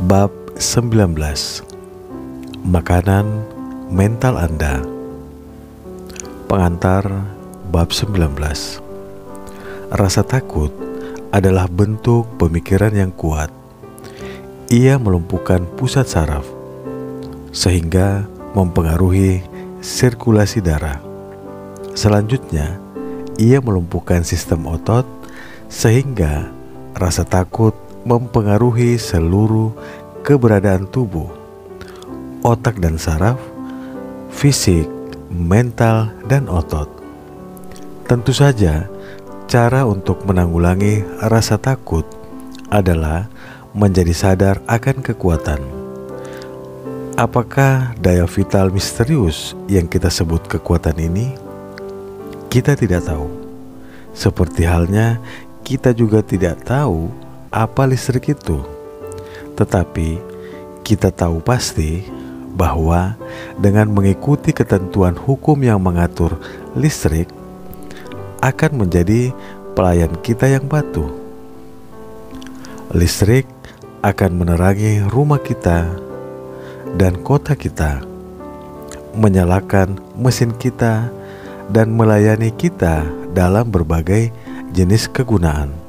Bab 19. Makanan mental Anda. Pengantar bab 19. Rasa takut adalah bentuk pemikiran yang kuat. Ia melumpuhkan pusat saraf, sehingga mempengaruhi sirkulasi darah. Selanjutnya, ia melumpuhkan sistem otot, sehingga rasa takut mempengaruhi seluruh keberadaan tubuh, otak dan saraf, fisik, mental, dan otot. Tentu saja, cara untuk menanggulangi rasa takut adalah menjadi sadar akan kekuatan. Apakah daya vital misterius yang kita sebut kekuatan ini? Kita tidak tahu. Seperti halnya, kita juga tidak tahu apa listrik itu. Tetapi kita tahu pasti bahwa dengan mengikuti ketentuan hukum yang mengatur listrik akan menjadi pelayan kita yang patuh. Listrik akan menerangi rumah kita dan kota kita, menyalakan mesin kita, dan melayani kita dalam berbagai jenis kegunaan.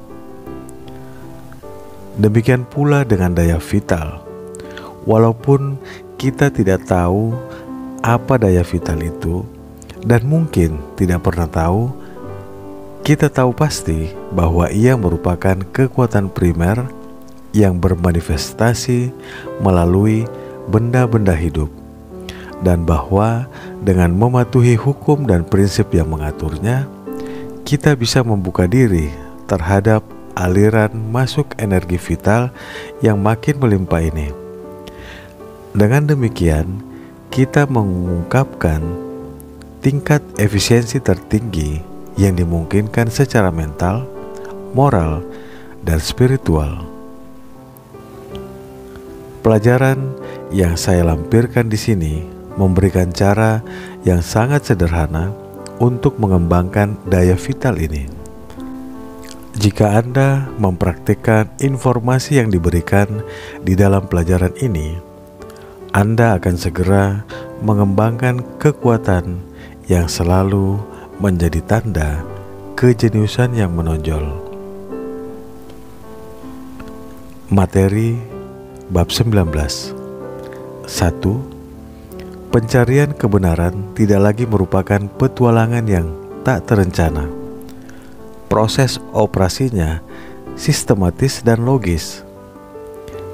Demikian pula dengan daya vital. Walaupun kita tidak tahu apa daya vital itu, dan mungkin tidak pernah tahu, kita tahu pasti bahwa ia merupakan kekuatan primer yang bermanifestasi melalui benda-benda hidup, dan bahwa dengan mematuhi hukum dan prinsip yang mengaturnya, kita bisa membuka diri terhadap aliran masuk energi vital yang makin melimpah ini. Dengan demikian, kita mengungkapkan tingkat efisiensi tertinggi yang dimungkinkan secara mental, moral, dan spiritual. Pelajaran yang saya lampirkan di sini memberikan cara yang sangat sederhana untuk mengembangkan daya vital ini. Jika Anda mempraktikkan informasi yang diberikan di dalam pelajaran ini, Anda akan segera mengembangkan kekuatan yang selalu menjadi tanda kejeniusan yang menonjol. Materi bab 19. 1. Pencarian kebenaran tidak lagi merupakan petualangan yang tak terencana. Proses operasinya sistematis dan logis.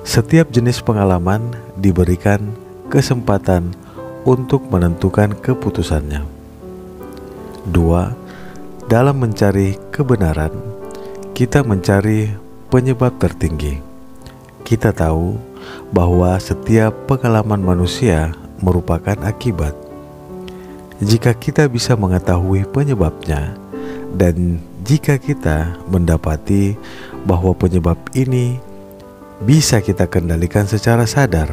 Setiap jenis pengalaman diberikan kesempatan untuk menentukan keputusannya. 2. Dalam mencari kebenaran, kita mencari penyebab tertinggi. Kita tahu bahwa setiap pengalaman manusia merupakan akibat. Jika kita bisa mengetahui penyebabnya, dan jika kita mendapati bahwa penyebab ini bisa kita kendalikan secara sadar,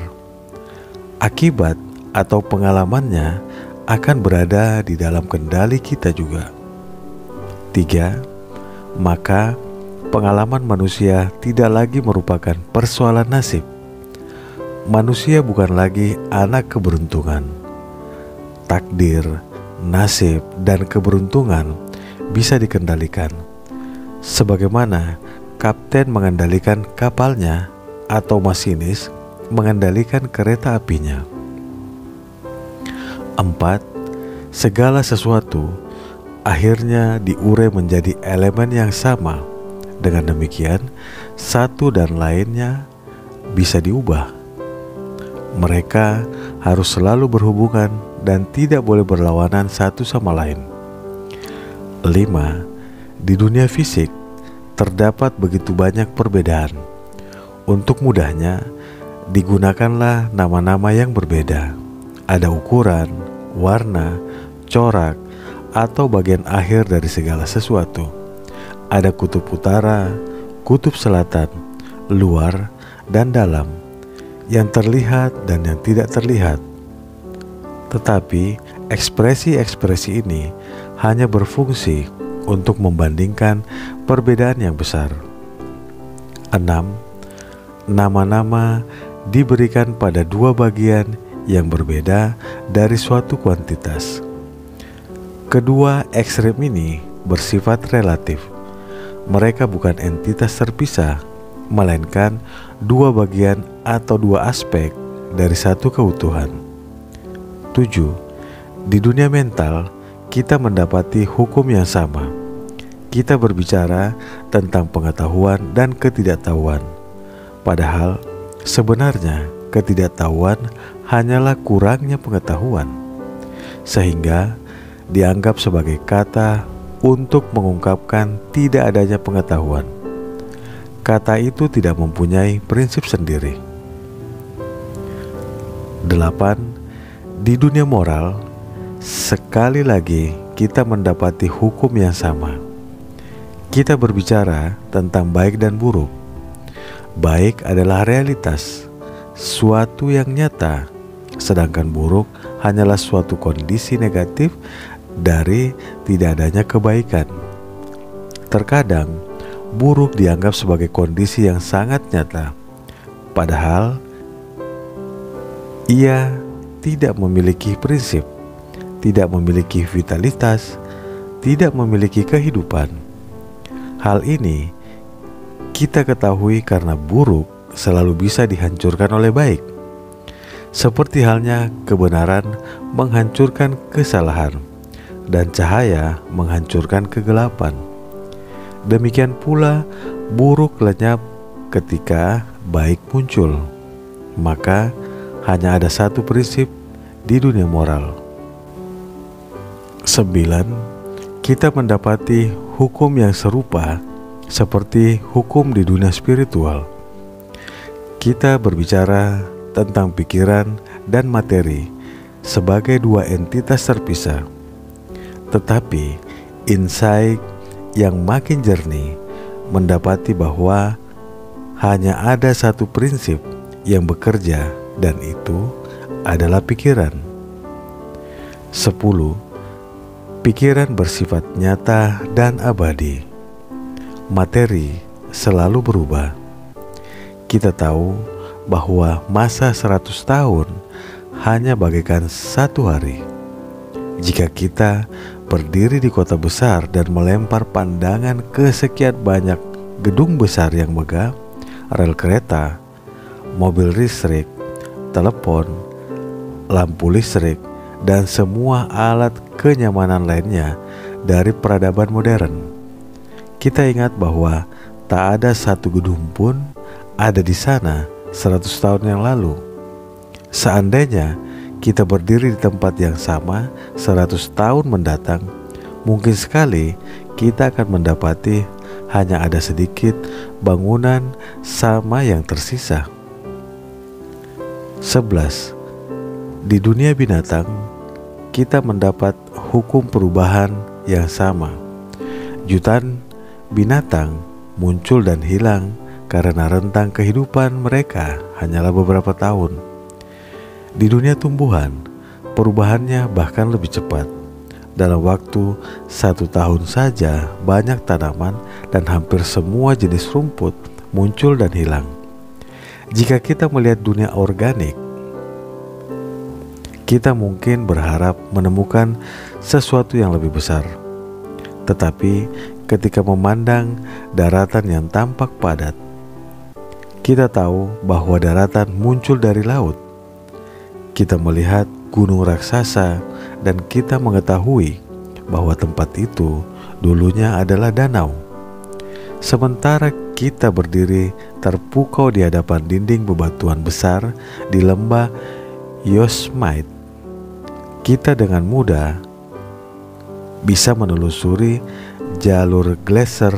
akibat atau pengalamannya akan berada di dalam kendali kita juga. 3. Maka pengalaman manusia tidak lagi merupakan persoalan nasib. Manusia bukan lagi anak keberuntungan. Takdir, nasib, dan keberuntungan bisa dikendalikan, sebagaimana kapten mengendalikan kapalnya atau masinis mengendalikan kereta apinya. 4. Segala sesuatu akhirnya diurai menjadi elemen yang sama. Dengan demikian, satu dan lainnya bisa diubah. Mereka harus selalu berhubungan dan tidak boleh berlawanan satu sama lain. 5. Di dunia fisik terdapat begitu banyak perbedaan. Untuk mudahnya, digunakanlah nama-nama yang berbeda. Ada ukuran, warna, corak, atau bagian akhir dari segala sesuatu. Ada kutub utara, kutub selatan, luar, dan dalam, yang terlihat dan yang tidak terlihat. Tetapi ekspresi-ekspresi ini hanya berfungsi untuk membandingkan perbedaan yang besar. 6. Nama-nama diberikan pada dua bagian yang berbeda dari suatu kuantitas. Kedua ekstrem ini bersifat relatif. Mereka bukan entitas terpisah, melainkan dua bagian atau dua aspek dari satu keutuhan. 7. Di dunia mental, kita mendapati hukum yang sama. Kita berbicara tentang pengetahuan dan ketidaktahuan. Padahal sebenarnya ketidaktahuan hanyalah kurangnya pengetahuan, sehingga dianggap sebagai kata untuk mengungkapkan tidak adanya pengetahuan. Kata itu tidak mempunyai prinsip sendiri. 8. Di dunia moral, sekali lagi kita mendapati hukum yang sama. Kita berbicara tentang baik dan buruk. Baik adalah realitas, suatu yang nyata, sedangkan buruk hanyalah suatu kondisi negatif dari tidak adanya kebaikan. Terkadang buruk dianggap sebagai kondisi yang sangat nyata, padahal ia tidak memiliki prinsip, tidak memiliki vitalitas, tidak memiliki kehidupan. Hal ini kita ketahui karena buruk selalu bisa dihancurkan oleh baik, seperti halnya kebenaran menghancurkan kesalahan dan cahaya menghancurkan kegelapan. Demikian pula buruk lenyap ketika baik muncul. Maka hanya ada satu prinsip di dunia moral. 9. Kita mendapati hukum yang serupa seperti hukum di dunia spiritual. Kita berbicara tentang pikiran dan materi sebagai dua entitas terpisah. Tetapi insight yang makin jernih mendapati bahwa hanya ada satu prinsip yang bekerja, dan itu adalah pikiran. 10. Pikiran bersifat nyata dan abadi. Materi selalu berubah. Kita tahu bahwa masa 100 tahun hanya bagaikan satu hari. Jika kita berdiri di kota besar dan melempar pandangan ke sekian banyak gedung besar yang megah, rel kereta, mobil listrik, telepon, lampu listrik, dan semua alat kenyamanan lainnya dari peradaban modern, kita ingat bahwa tak ada satu gedung pun ada di sana 100 tahun yang lalu. Seandainya kita berdiri di tempat yang sama 100 tahun mendatang, mungkin sekali kita akan mendapati hanya ada sedikit bangunan sama yang tersisa. 11. Di dunia binatang, kita mendapat hukum perubahan yang sama. Jutaan binatang muncul dan hilang karena rentang kehidupan mereka hanyalah beberapa tahun. Di dunia tumbuhan, perubahannya bahkan lebih cepat. Dalam waktu 1 tahun saja, banyak tanaman dan hampir semua jenis rumput muncul dan hilang. Jika kita melihat dunia organik, kita mungkin berharap menemukan sesuatu yang lebih besar. Tetapi ketika memandang daratan yang tampak padat, kita tahu bahwa daratan muncul dari laut. Kita melihat gunung raksasa dan kita mengetahui bahwa tempat itu dulunya adalah danau. Sementara kita berdiri terpukau di hadapan dinding bebatuan besar di lembah Yosemite, kita dengan mudah bisa menelusuri jalur glacier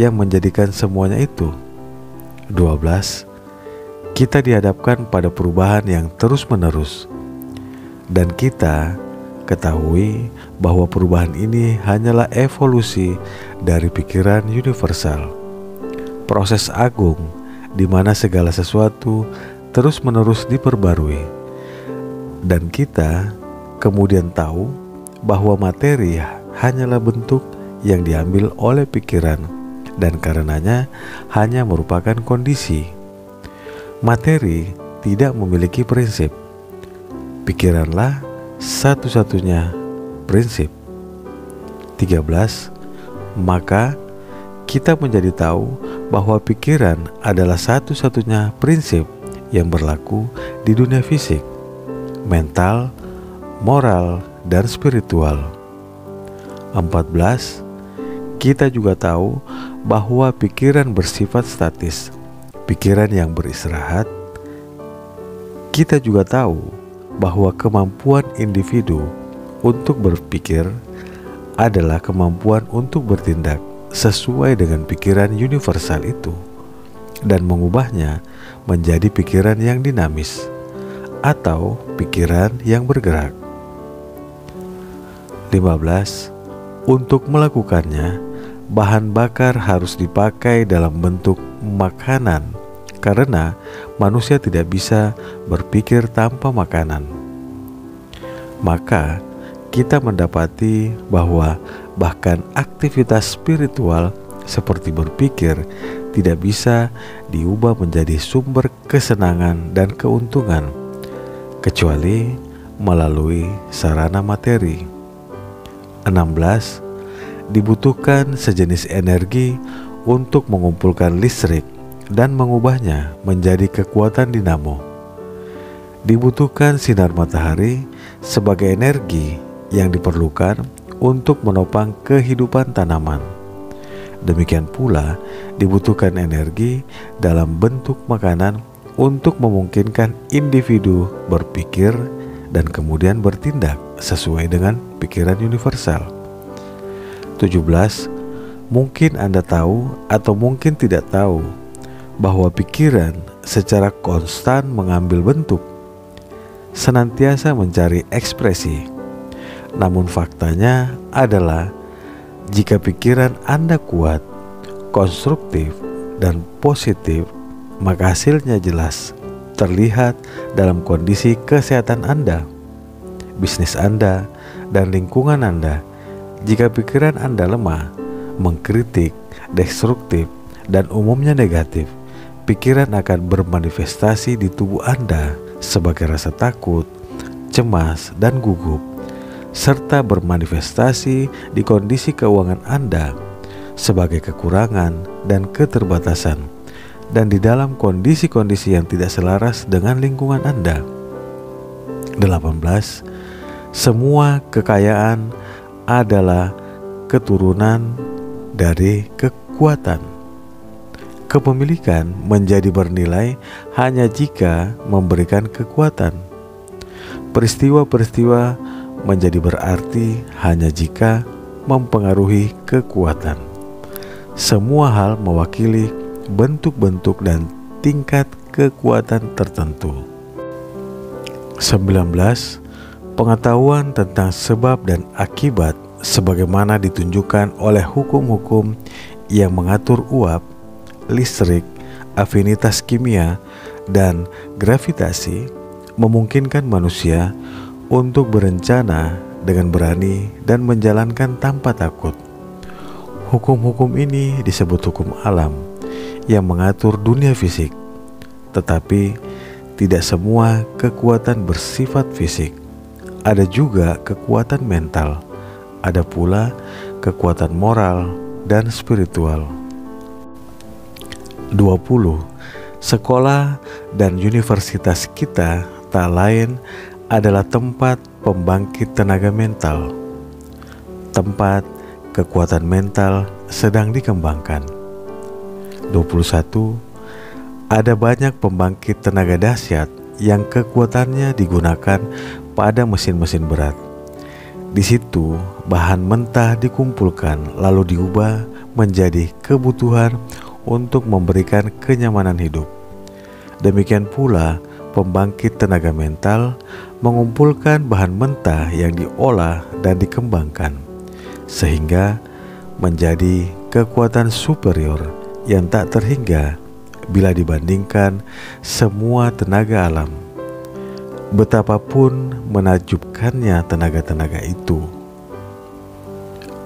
yang menjadikan semuanya itu. 12. Kita dihadapkan pada perubahan yang terus-menerus, dan kita ketahui bahwa perubahan ini hanyalah evolusi dari pikiran universal, proses agung di mana segala sesuatu terus-menerus diperbarui. Dan kita kemudian tahu bahwa materi hanyalah bentuk yang diambil oleh pikiran, dan karenanya hanya merupakan kondisi. Materi tidak memiliki prinsip. Pikiranlah satu-satunya prinsip. 13. Maka kita menjadi tahu bahwa pikiran adalah satu-satunya prinsip yang berlaku di dunia fisik, mental, moral, dan spiritual. 14. Kita juga tahu bahwa pikiran bersifat statis, pikiran yang beristirahat. Kita juga tahu bahwa kemampuan individu untuk berpikir adalah kemampuan untuk bertindak sesuai dengan pikiran universal itu dan mengubahnya menjadi pikiran yang dinamis atau pikiran yang bergerak. 15. Untuk melakukannya, bahan bakar harus dipakai dalam bentuk makanan karena manusia tidak bisa berpikir tanpa makanan. Maka kita mendapati bahwa bahkan aktivitas spiritual seperti berpikir tidak bisa diubah menjadi sumber kesenangan dan keuntungan kecuali melalui sarana materi. 16. Dibutuhkan sejenis energi untuk mengumpulkan listrik dan mengubahnya menjadi kekuatan dinamo. Dibutuhkan sinar matahari sebagai energi yang diperlukan untuk menopang kehidupan tanaman. Demikian pula dibutuhkan energi dalam bentuk makanan untuk memungkinkan individu berpikir dan kemudian bertindak sesuai dengan pikiran universal. 17. Mungkin Anda tahu atau mungkin tidak tahu bahwa pikiran secara konstan mengambil bentuk, senantiasa mencari ekspresi. Namun faktanya adalah jika pikiran Anda kuat, konstruktif, dan positif, maka hasilnya jelas terlihat dalam kondisi kesehatan Anda, bisnis Anda, dan lingkungan Anda. Jika pikiran Anda lemah, mengkritik, destruktif, dan umumnya negatif, pikiran akan bermanifestasi di tubuh Anda sebagai rasa takut, cemas, dan gugup, serta bermanifestasi di kondisi keuangan Anda sebagai kekurangan dan keterbatasan, dan di dalam kondisi-kondisi yang tidak selaras dengan lingkungan Anda. 18. Semua kekayaan adalah keturunan dari kekuatan. Kepemilikan menjadi bernilai hanya jika memberikan kekuatan. Peristiwa-peristiwa menjadi berarti hanya jika mempengaruhi kekuatan. Semua hal mewakili bentuk-bentuk dan tingkat kekuatan tertentu. 19. Pengetahuan tentang sebab dan akibat sebagaimana ditunjukkan oleh hukum-hukum yang mengatur uap, listrik, afinitas kimia, dan gravitasi memungkinkan manusia untuk berencana dengan berani dan menjalankan tanpa takut. Hukum-hukum ini disebut hukum alam yang mengatur dunia fisik, tetapi tidak semua kekuatan bersifat fisik. Ada juga kekuatan mental, ada pula kekuatan moral dan spiritual. 20. Sekolah dan universitas kita tak lain adalah tempat pembangkit tenaga mental. Tempat kekuatan mental sedang dikembangkan. 21. Ada banyak pembangkit tenaga dahsyat yang kekuatannya digunakan pada mesin-mesin berat. Di situ bahan mentah dikumpulkan lalu diubah menjadi kebutuhan untuk memberikan kenyamanan hidup. Demikian pula pembangkit tenaga mental mengumpulkan bahan mentah yang diolah dan dikembangkan sehingga menjadi kekuatan superior yang tak terhingga bila dibandingkan semua tenaga alam. Betapapun menakjubkannya tenaga-tenaga itu.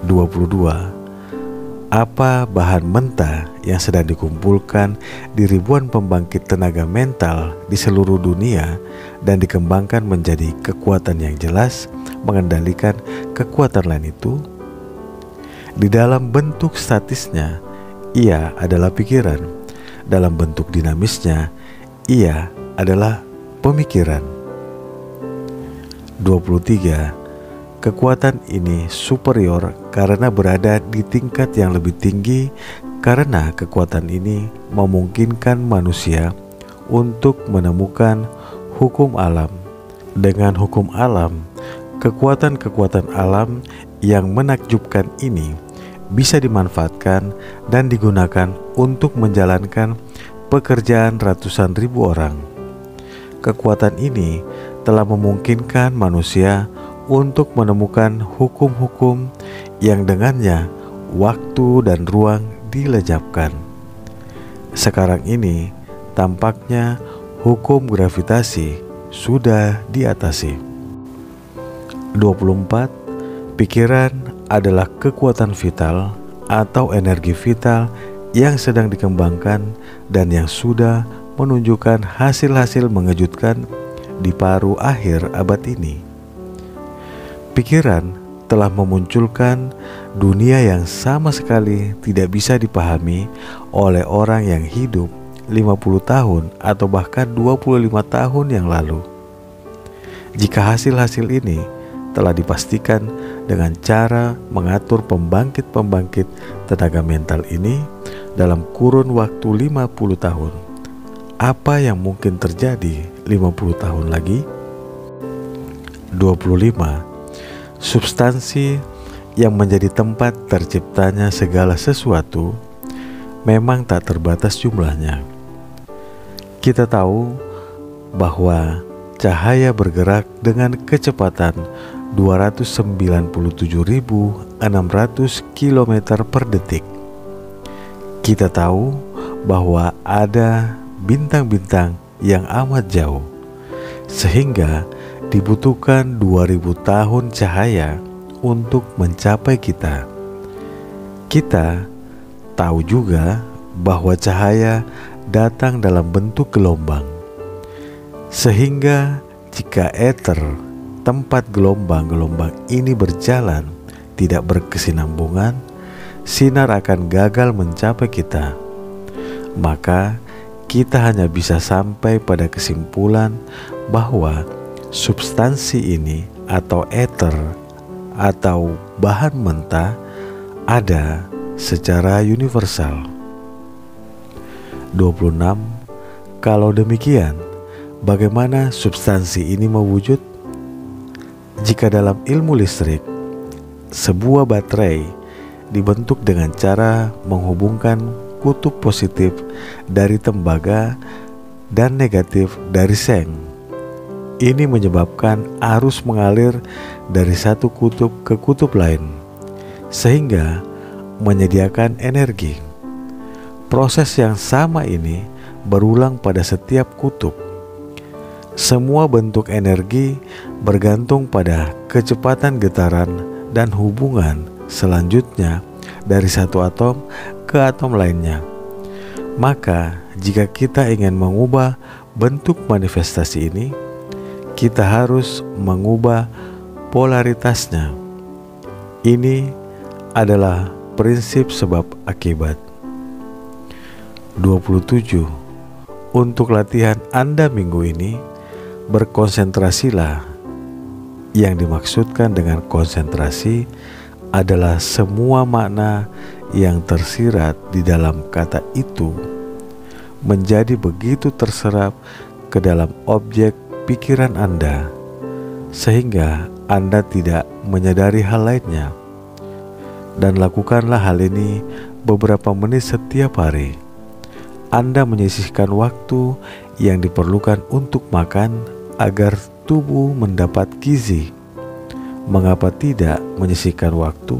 22. Apa bahan mentah yang sedang dikumpulkan di ribuan pembangkit tenaga mental di seluruh dunia dan dikembangkan menjadi kekuatan yang jelas mengendalikan kekuatan lain itu? Di dalam bentuk statisnya, ia adalah pikiran. Dalam bentuk dinamisnya, ia adalah pemikiran. 23. Kekuatan ini superior karena berada di tingkat yang lebih tinggi, karena kekuatan ini memungkinkan manusia untuk menemukan hukum alam. Dengan hukum alam, kekuatan-kekuatan alam yang menakjubkan ini bisa dimanfaatkan dan digunakan untuk menjalankan pekerjaan ratusan ribu orang. Kekuatan ini telah memungkinkan manusia untuk menemukan hukum-hukum yang dengannya waktu dan ruang dilejapkan. Sekarang ini tampaknya hukum gravitasi sudah diatasi. 24. Pikiran adalah kekuatan vital atau energi vital yang sedang dikembangkan dan yang sudah menunjukkan hasil-hasil mengejutkan di paruh akhir abad ini. Pikiran telah memunculkan dunia yang sama sekali tidak bisa dipahami oleh orang yang hidup 50 tahun atau bahkan 25 tahun yang lalu. Jika hasil-hasil ini telah dipastikan dengan cara mengatur pembangkit-pembangkit tenaga mental ini dalam kurun waktu 50 tahun, apa yang mungkin terjadi 50 tahun lagi? 25. Substansi yang menjadi tempat terciptanya segala sesuatu memang tak terbatas jumlahnya. Kita tahu bahwa cahaya bergerak dengan kecepatan 297.600 km per detik. Kita tahu bahwa ada bintang-bintang yang amat jauh, sehingga dibutuhkan 2000 tahun cahaya untuk mencapai kita. Kita tahu juga bahwa cahaya datang dalam bentuk gelombang, sehingga jika ether, tempat gelombang-gelombang ini berjalan tidak berkesinambungan, sinar akan gagal mencapai kita. Maka kita hanya bisa sampai pada kesimpulan bahwa substansi ini atau ether atau bahan mentah ada secara universal. 26. Kalau demikian, bagaimana substansi ini mewujud? Jika dalam ilmu listrik, sebuah baterai dibentuk dengan cara menghubungkan kutub positif dari tembaga dan negatif dari seng. Ini menyebabkan arus mengalir dari satu kutub ke kutub lain, sehingga menyediakan energi. Proses yang sama ini berulang pada setiap kutub. Semua bentuk energi bergantung pada kecepatan getaran dan hubungan selanjutnya dari satu atom ke atom lainnya. Maka, jika kita ingin mengubah bentuk manifestasi ini, kita harus mengubah polaritasnya. Ini adalah prinsip sebab akibat. 27. Untuk latihan Anda minggu ini, berkonsentrasilah. Yang dimaksudkan dengan konsentrasi adalah semua makna yang tersirat di dalam kata itu menjadi begitu terserap ke dalam objek pikiran Anda, sehingga Anda tidak menyadari hal lainnya. Dan lakukanlah hal ini beberapa menit setiap hari. Anda menyisihkan waktu yang diperlukan untuk makan agar tubuh mendapat gizi. Mengapa tidak menyisihkan waktu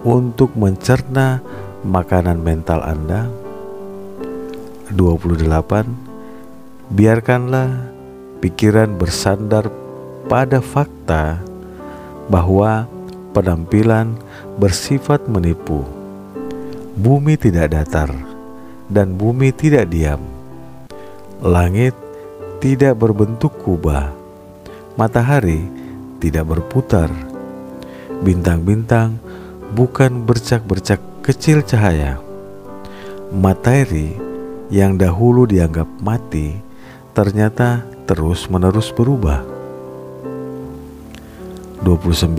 untuk mencerna makanan mental Anda? 28. Biarkanlah pikiran bersandar pada fakta bahwa penampilan bersifat menipu. Bumi tidak datar dan bumi tidak diam. Langit tidak berbentuk kubah, matahari tidak berputar, bintang-bintang bukan bercak-bercak kecil cahaya. Materi yang dahulu dianggap mati ternyata terus-menerus berubah. 29.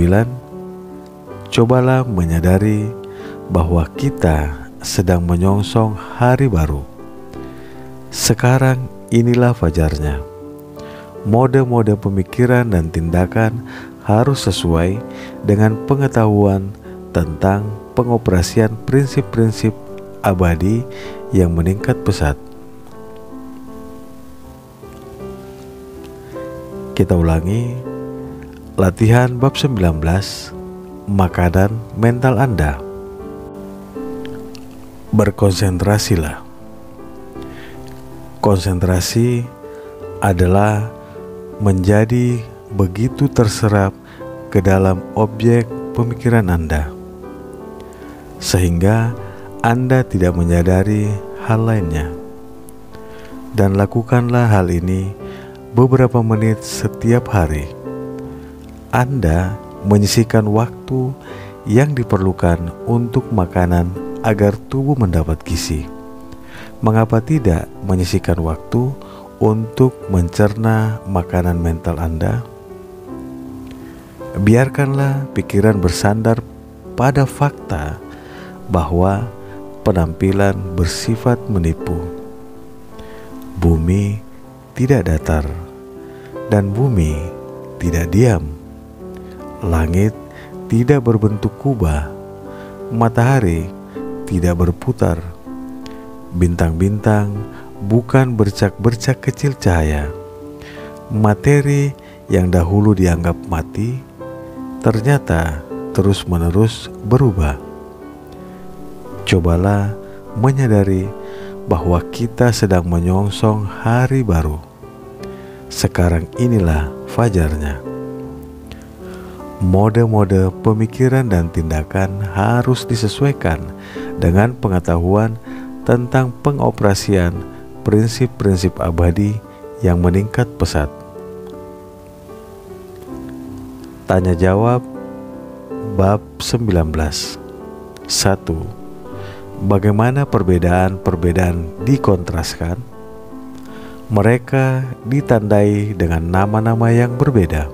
Cobalah menyadari bahwa kita sedang menyongsong hari baru. Sekarang inilah fajarnya. Mode-mode pemikiran dan tindakan harus sesuai dengan pengetahuan tentang pengoperasian prinsip-prinsip abadi yang meningkat pesat. Kita ulangi latihan bab 19, makanan mental Anda. Berkonsentrasilah. Konsentrasi adalah menjadi begitu terserap ke dalam objek pemikiran Anda, sehingga Anda tidak menyadari hal lainnya. Dan lakukanlah hal ini beberapa menit setiap hari. Anda menyisihkan waktu yang diperlukan untuk makanan agar tubuh mendapat gizi. Mengapa tidak menyisihkan waktu untuk mencerna makanan mental Anda? Biarkanlah pikiran bersandar pada fakta bahwa penampilan bersifat menipu. Bumi tidak datar dan bumi tidak diam. Langit tidak berbentuk kubah, matahari tidak berputar, bintang-bintang bukan bercak-bercak kecil cahaya. Materi yang dahulu dianggap mati ternyata terus-menerus berubah. Cobalah menyadari bahwa kita sedang menyongsong hari baru. Sekarang inilah fajarnya. Mode-mode pemikiran dan tindakan harus disesuaikan dengan pengetahuan tentang pengoperasian prinsip-prinsip abadi yang meningkat pesat. Tanya jawab bab 19. 1. Bagaimana perbedaan-perbedaan dikontraskan? Mereka ditandai dengan nama-nama yang berbeda,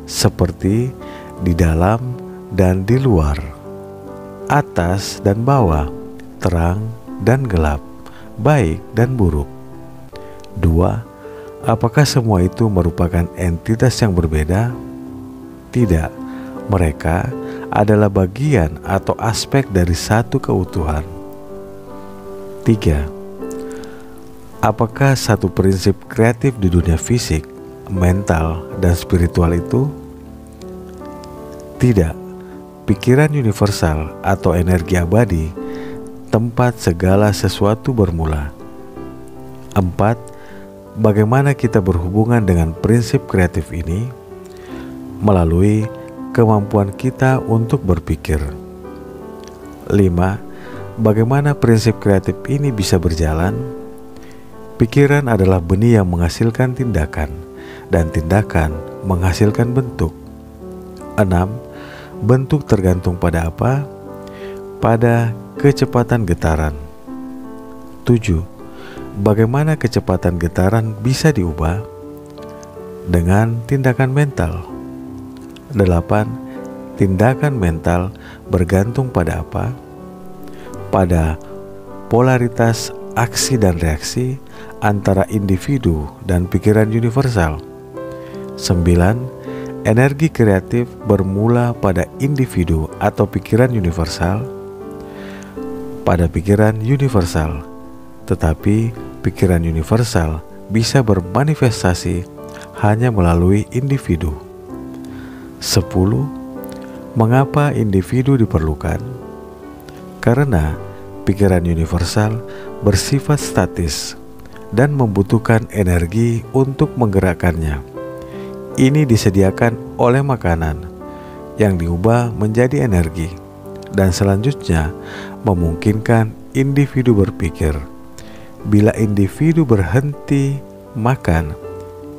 seperti di dalam dan di luar, atas dan bawah, terang dan gelap, baik dan buruk. 2. Apakah semua itu merupakan entitas yang berbeda? Tidak, mereka adalah bagian atau aspek dari satu keutuhan. 3. Apakah satu prinsip kreatif di dunia fisik, mental, dan spiritual itu? Tidak, pikiran universal atau energi abadi, tempat segala sesuatu bermula. 4. Bagaimana kita berhubungan dengan prinsip kreatif ini? Melalui kemampuan kita untuk berpikir. 5. Bagaimana prinsip kreatif ini bisa berjalan? Pikiran adalah benih yang menghasilkan tindakan, dan tindakan menghasilkan bentuk. 6. Bentuk tergantung pada apa? Pada kecepatan getaran. 7. Bagaimana kecepatan getaran bisa diubah? Dengan tindakan mental. 8. Tindakan mental bergantung pada apa? Pada polaritas aksi dan reaksi antara individu dan pikiran universal. 9. Energi kreatif bermula pada individu atau pikiran universal, pada pikiran universal, tetapi pikiran universal bisa bermanifestasi hanya melalui individu. 10. Mengapa individu diperlukan? Karena pikiran universal bersifat statis dan membutuhkan energi untuk menggerakkannya. Ini disediakan oleh makanan yang diubah menjadi energi, Dan selanjutnya, memungkinkan individu berpikir. Bila individu berhenti makan,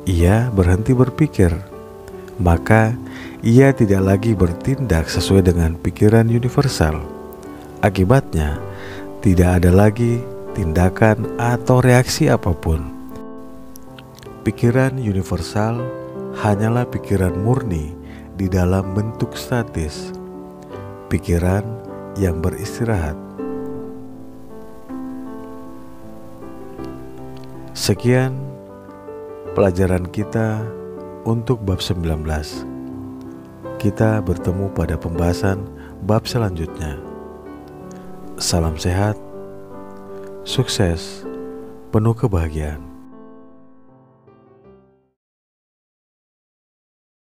ia berhenti berpikir. Maka ia tidak lagi bertindak sesuai dengan pikiran universal. Akibatnya, tidak ada lagi tindakan atau reaksi apapun. Pikiran universal hanyalah pikiran murni di dalam bentuk statis, pikiran yang beristirahat. Sekian pelajaran kita untuk bab 19. Kita bertemu pada pembahasan bab selanjutnya. Salam sehat, sukses, penuh kebahagiaan.